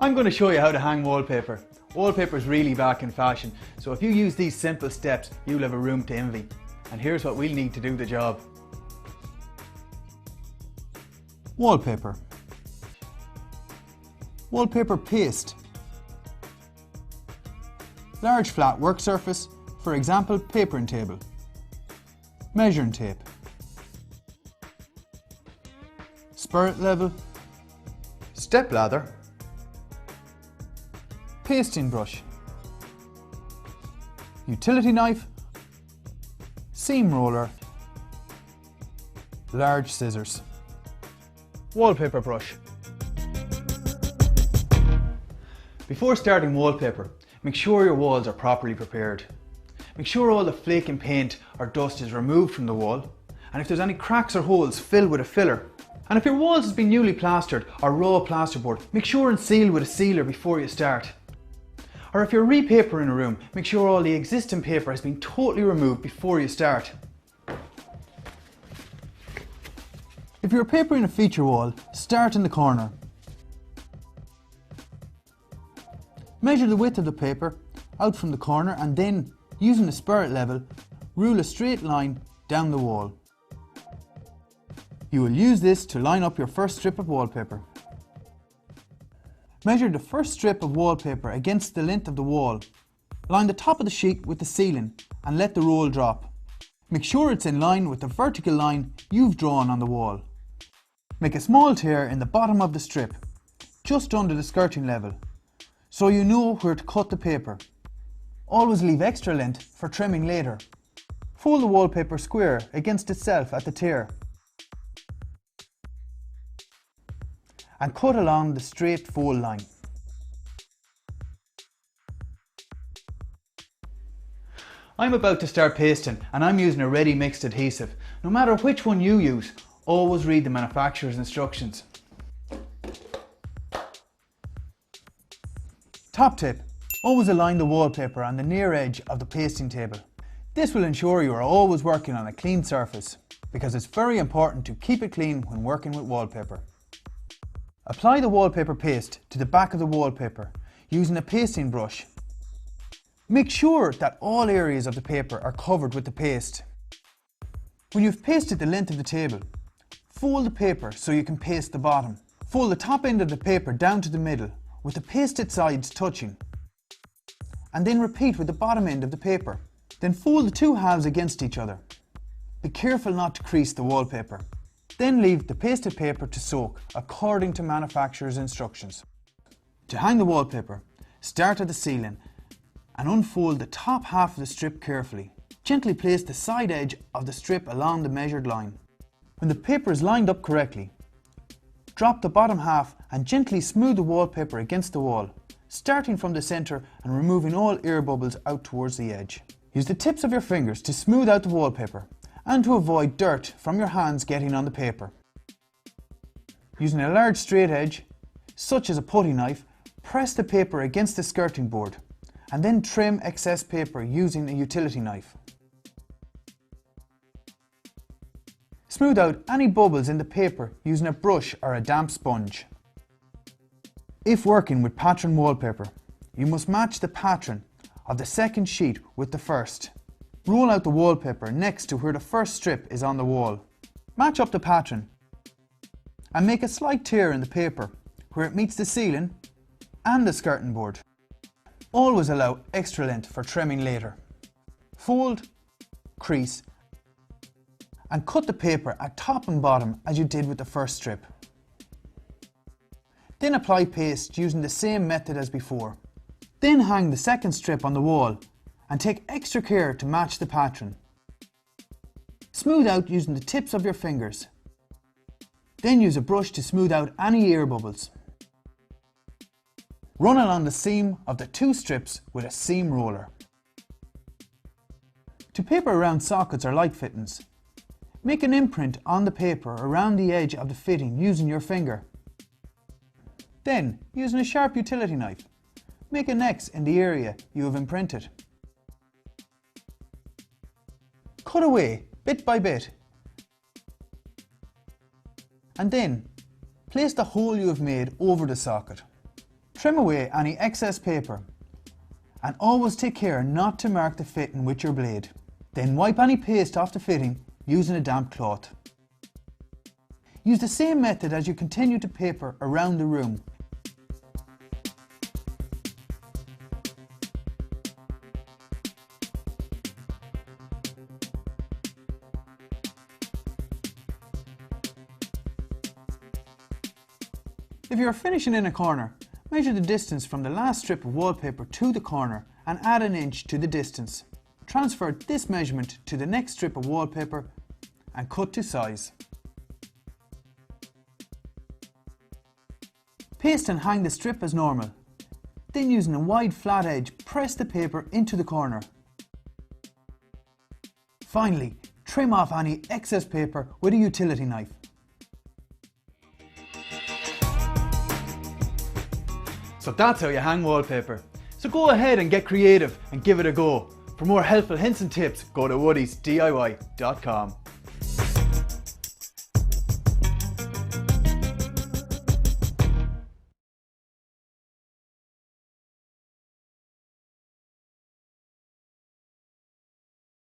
I'm going to show you how to hang wallpaper. Wallpaper is really back in fashion, so if you use these simple steps, you'll have a room to envy. And here's what we'll need to do the job. Wallpaper. Wallpaper paste. Large flat work surface, for example papering table. Measuring tape. Spirit level. Step ladder. Pasting brush. Utility knife. Seam roller. Large scissors. Wallpaper brush. Before starting wallpaper, make sure your walls are properly prepared. Make sure all the flaking paint or dust is removed from the wall, and if there's any cracks or holes, fill with a filler. And if your walls has been newly plastered or raw plasterboard, make sure and seal with a sealer before you start. Or if you're repapering a room, make sure all the existing paper has been totally removed before you start. If you're papering a feature wall, start in the corner. Measure the width of the paper out from the corner and then, using the spirit level, rule a straight line down the wall. You will use this to line up your first strip of wallpaper. Measure the first strip of wallpaper against the length of the wall. Line the top of the sheet with the ceiling and let the roll drop. Make sure it's in line with the vertical line you've drawn on the wall. Make a small tear in the bottom of the strip, just under the skirting level, so you know where to cut the paper. Always leave extra length for trimming later. Fold the wallpaper square against itself at the tear and cut along the straight fold line. I'm about to start pasting and I'm using a ready mixed adhesive. No matter which one you use, always read the manufacturer's instructions. Top tip: always align the wallpaper on the near edge of the pasting table. This will ensure you are always working on a clean surface, because it's very important to keep it clean when working with wallpaper. Apply the wallpaper paste to the back of the wallpaper using a pasting brush. Make sure that all areas of the paper are covered with the paste. When you've pasted the length of the table, fold the paper so you can paste the bottom. Fold the top end of the paper down to the middle with the pasted sides touching, and then repeat with the bottom end of the paper. Then fold the two halves against each other. Be careful not to crease the wallpaper. Then leave the pasted paper to soak according to manufacturer's instructions. To hang the wallpaper, start at the ceiling and unfold the top half of the strip carefully. Gently place the side edge of the strip along the measured line. When the paper is lined up correctly, drop the bottom half and gently smooth the wallpaper against the wall, starting from the centre and removing all air bubbles out towards the edge. Use the tips of your fingers to smooth out the wallpaper and to avoid dirt from your hands getting on the paper. Using a large straight edge, such as a putty knife, press the paper against the skirting board and then trim excess paper using a utility knife. Smooth out any bubbles in the paper using a brush or a damp sponge. If working with pattern wallpaper, you must match the pattern of the second sheet with the first. Roll out the wallpaper next to where the first strip is on the wall. Match up the pattern and make a slight tear in the paper where it meets the ceiling and the skirting board. Always allow extra length for trimming later. Fold, crease and cut the paper at top and bottom as you did with the first strip. Then apply paste using the same method as before. Then hang the second strip on the wall and take extra care to match the pattern. Smooth out using the tips of your fingers. Then use a brush to smooth out any air bubbles. Run along the seam of the two strips with a seam roller. To paper around sockets or light fittings, make an imprint on the paper around the edge of the fitting using your finger. Then, using a sharp utility knife, make an X in the area you have imprinted. Cut away bit by bit and then place the hole you have made over the socket. Trim away any excess paper and always take care not to mark the fitting with your blade. Then wipe any paste off the fitting using a damp cloth. Use the same method as you continue to paper around the room. If you are finishing in a corner, measure the distance from the last strip of wallpaper to the corner and add an inch to the distance. Transfer this measurement to the next strip of wallpaper and cut to size. Paste and hang the strip as normal. Then using a wide flat edge, press the paper into the corner. Finally, trim off any excess paper with a utility knife. So that's how you hang wallpaper. So go ahead and get creative and give it a go. For more helpful hints and tips, go to woodiesdiy.com.